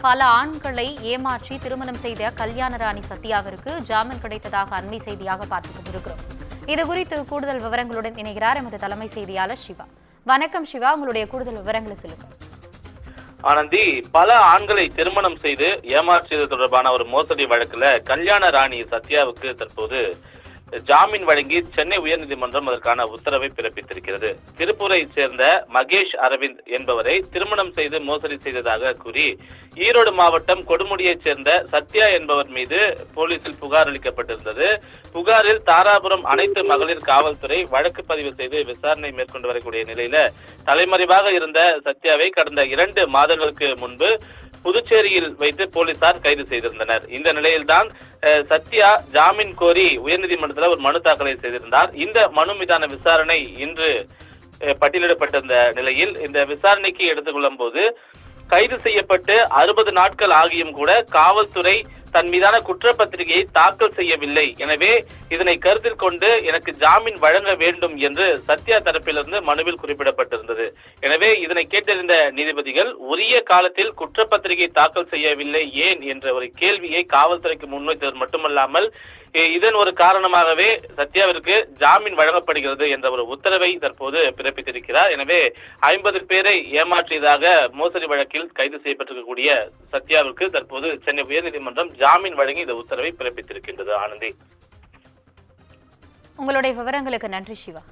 பல ஆண்களை ஏமாற்றி திருமணம் செய்த கல்யாணராணி சத்யாவிற்கு ஜாமீன் கிடைத்ததாக அண்மை செய்தியாக பார்த்துக் கொண்டிருக்கிறோம். இதுகுறித்து கூடுதல் விவரங்களுடன் இணைகிறார் எமது தலைமை செய்தியாளர் சிவா. வணக்கம் சிவா, உங்களுடைய கூடுதல் விவரங்களை சொல்லுங்க. ஆனந்தி, பல ஆண்களை திருமணம் செய்து ஏமாற்றியது தொடர்பான ஒரு மோசடி வழக்குல கல்யாண ராணி சத்யாவுக்கு தற்போது ஜாமீன் வழங்கி சென்னை உயர்நீதிமன்றம் அதற்கான உத்தரவை பிறப்பித்திருக்கிறது. திருப்பூரை சேர்ந்த மகேஷ் அரவிந்த் என்பவரை திருமணம் செய்து மோசடி செய்ததாக கூறி ஈரோடு மாவட்டம் கொடுமுடியைச் சேர்ந்த சத்யா என்பவர் மீது போலீசில் புகார் அளிக்கப்பட்டிருந்தது. புகாரில் தாராபுரம் அனைத்து மகளிர் காவல்துறை வழக்கு பதிவு செய்து விசாரணை மேற்கொண்டு வரக்கூடிய நிலையில தலைமறைவாக இருந்த சத்யாவை கடந்த 2 மாதங்களுக்கு முன்பு புதுச்சேரியில் வைத்து போலீசார் கைது செய்திருந்தனர். இந்த நிலையில்தான் சத்யா ஜாமீன் கோரி உயர்நீதிமன்றத்தில் ஒரு மனு தாக்கலை செய்திருந்தார். இந்த மனு மீதான விசாரணை இன்று பட்டியலிடப்பட்டிருந்த நிலையில் இந்த விசாரணைக்கு எடுத்துக்கொள்ளும் போது கைது செய்யப்பட்டு 60 நாட்கள் ஆகியும் கூட காவல்துறை தன் மீதான குற்றப்பத்திரிகையை தாக்கல் செய்யவில்லை. எனவே இதனை கருத்தில் கொண்டு எனக்கு ஜாமீன் வழங்க வேண்டும் என்று சத்யா தரப்பிலிருந்து மனுவில் குறிப்பிடப்பட்டிருந்தது. எனவே இதனை கேட்டறிந்த நீதிபதிகள் உரிய காலத்தில் குற்றப்பத்திரிகை தாக்கல் செய்யவில்லை ஏன் என்ற ஒரு கேள்வியை காவல்துறைக்கு முன்வைத்தது மட்டுமல்லாமல் இதன் ஒரு காரணமாகவே சத்யாவிற்கு ஜாமீன் வழங்கப்படுகிறது என்ற ஒரு உத்தரவை தற்போது பிறப்பித்திருக்கிறார். எனவே 50 பேரை ஏமாற்றியதாக மோசடி வழக்கில் கைது செய்யப்பட்டிருக்கக்கூடிய சத்யாவிற்கு தற்போது சென்னை உயர்நீதிமன்றம் ஜாமீன் வழங்கி இந்த உத்தரவை பிறப்பித்திருக்கின்றது. ஆனந்தி, உங்களுடைய விவரங்களுக்கு நன்றி சிவா.